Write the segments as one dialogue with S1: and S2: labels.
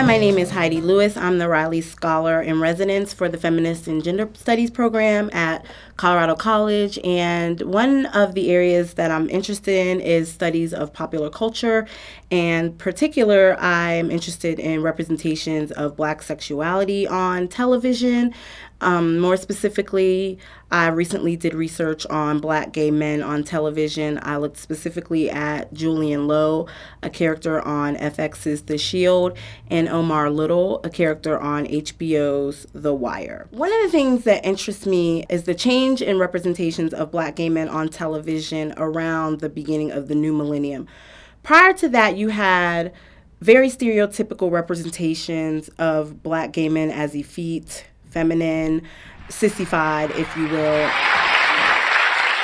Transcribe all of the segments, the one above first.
S1: my name is Heidi Lewis. I'm the Riley Scholar in Residence for the Feminist and Gender Studies program at Colorado College. And one of the areas that I'm interested in is studies of popular culture. And particular, I'm interested in representations of Black sexuality on television. More specifically, I recently did research on Black gay men on television. I looked specifically at Julian Lowe, a character on FX's The Shield, and Omar Little, a character on HBO's The Wire. One of the things that interests me is the change in representations of Black gay men on television around the beginning of the new millennium. Prior to that, you had very stereotypical representations of Black gay men as effete, feminine, sissified, if you will.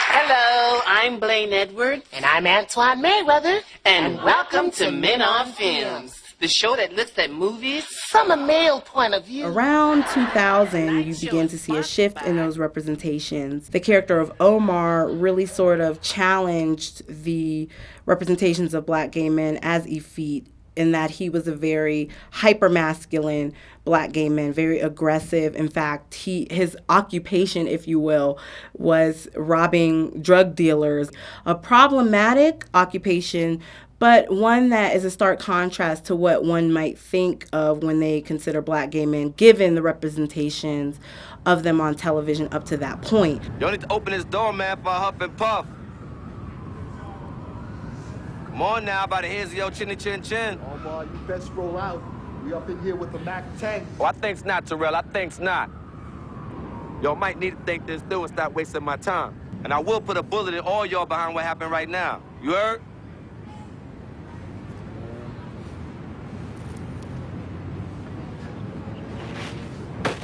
S2: Hello, I'm Blaine Edwards.
S3: And I'm Antoine Mayweather.
S2: And welcome to Men on Films, the show that looks at movies
S3: from a male point of view.
S1: Around 2000, you begin to see a shift in those representations. The character of Omar really sort of challenged the representations of Black gay men as effete, in that he was a very hyper-masculine Black gay man, very aggressive. In fact, his occupation, if you will, was robbing drug dealers. A problematic occupation, but one that is a stark contrast to what one might think of when they consider Black gay men, given the representations of them on television up to that point.
S4: You don't need to open this door, man, for a huff and puff. Come on now, by the heads of your chinny chin chin.
S5: Omar, you best roll out. We up in here with the Mac 10.
S4: Oh, I think's not, Terrell. I think's not. Y'all might need to think this through and stop wasting my time. And I will put a bullet in all y'all behind what happened right now. You heard?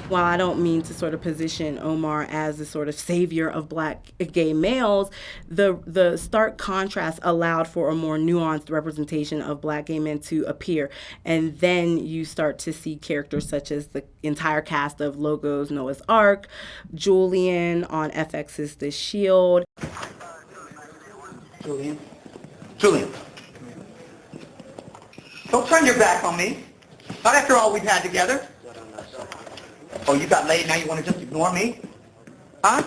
S1: While I don't mean to sort of position Omar as the sort of savior of Black gay males, the stark contrast allowed for a more nuanced representation of Black gay men to appear. And then you start to see characters such as the entire cast of Logo's Noah's Ark, Julian on FX's The Shield.
S6: Julian, don't turn your back on me. Not after all we've had together. Oh, you got laid, now you want to just ignore me? Huh?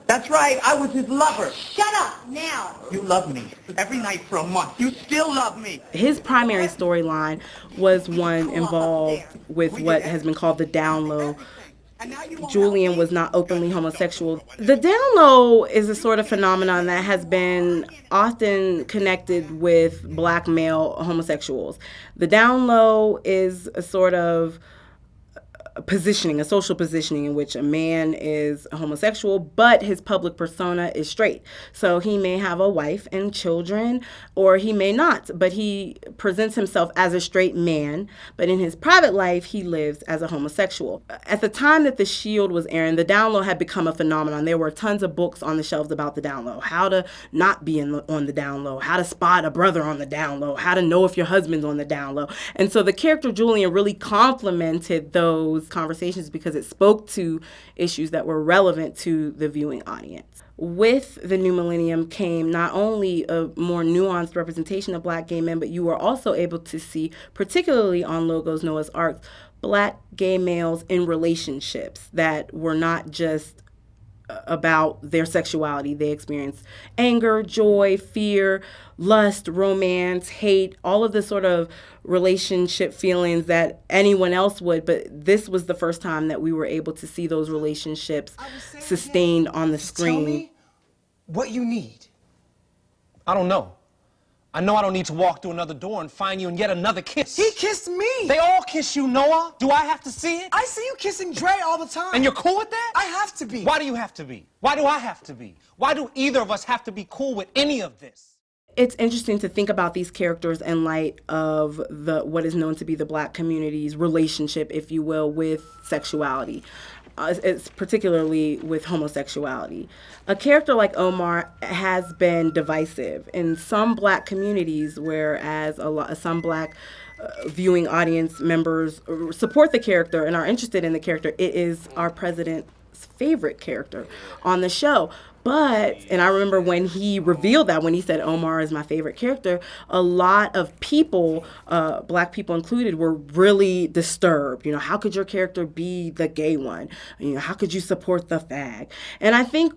S6: That's right, I was his lover.
S7: Shut up, now.
S6: You love me. Every night for a month. You still love me.
S1: His primary storyline was one involved with what has been called the down low. Julian was not openly homosexual. The down low is a sort of phenomenon that has been often connected with Black male homosexuals. The down low is a sort of positioning, a social positioning in which a man is homosexual, but his public persona is straight. So he may have a wife and children, or he may not, but he presents himself as a straight man, but in his private life, he lives as a homosexual. At the time that The Shield was airing, the down low had become a phenomenon. There were tons of books on the shelves about the down low, how to not be on the down low, how to spot a brother on the down low, how to know if your husband's on the down low. And so the character Julian really complemented those conversations because it spoke to issues that were relevant to the viewing audience. With the new millennium came not only a more nuanced representation of Black gay men, but you were also able to see, particularly on Logo's Noah's Ark, Black gay males in relationships that were not just about their sexuality. They experienced anger, joy, fear, lust, romance, hate, all of the sort of relationship feelings that anyone else would, but this was the first time that we were able to see those relationships sustained on the screen.
S8: Tell me what you need. I don't know. I know I don't need to walk through another door and find you in yet another kiss.
S9: He kissed me.
S8: They all kiss you, Noah. Do I have to see it?
S9: I see you kissing Dre all the time.
S8: And you're cool with that?
S9: I have to be.
S8: Why do you have to be? Why do I have to be? Why do either of us have to be cool with any of this?
S1: It's interesting to think about these characters in light of what is known to be the Black community's relationship, if you will, with sexuality. It's particularly with homosexuality. A character like Omar has been divisive in some Black communities, whereas some Black viewing audience members support the character and are interested in the character. It is our president's favorite character on the show. But, and I remember when he revealed that, when he said Omar is my favorite character, a lot of people, black people included, were really disturbed. You know, how could your character be the gay one? You know, how could you support the fag? And I think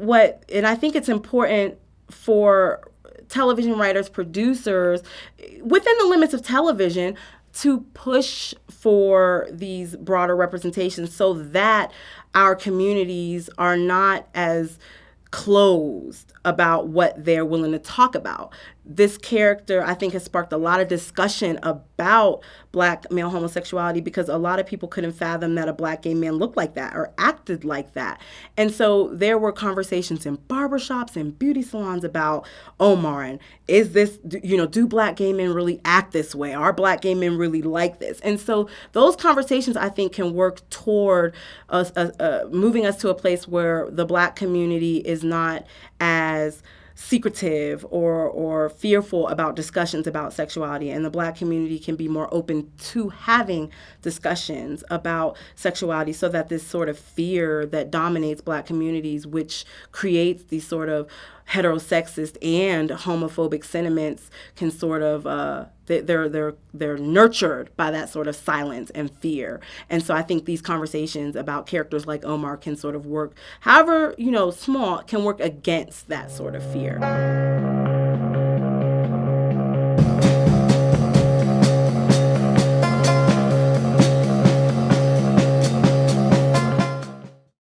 S1: it's important for television writers, producers, within the limits of television, to push for these broader representations so that our communities are not as closed about what they're willing to talk about. This character, I think, has sparked a lot of discussion about black male homosexuality because a lot of people couldn't fathom that a black gay man looked like that or acted like that. And so there were conversations in barbershops and beauty salons about Omar and is this, do black gay men really act this way? Are black gay men really like this? And so those conversations, I think, can work toward us, moving us to a place where the black community is not as secretive or fearful about discussions about sexuality, and the black community can be more open to having discussions about sexuality so that this sort of fear that dominates black communities, which creates these sort of heterosexist and homophobic sentiments, can sort of they're nurtured by that sort of silence and fear. And so I think these conversations about characters like Omar can sort of work, however, small, can work against that sort of fear.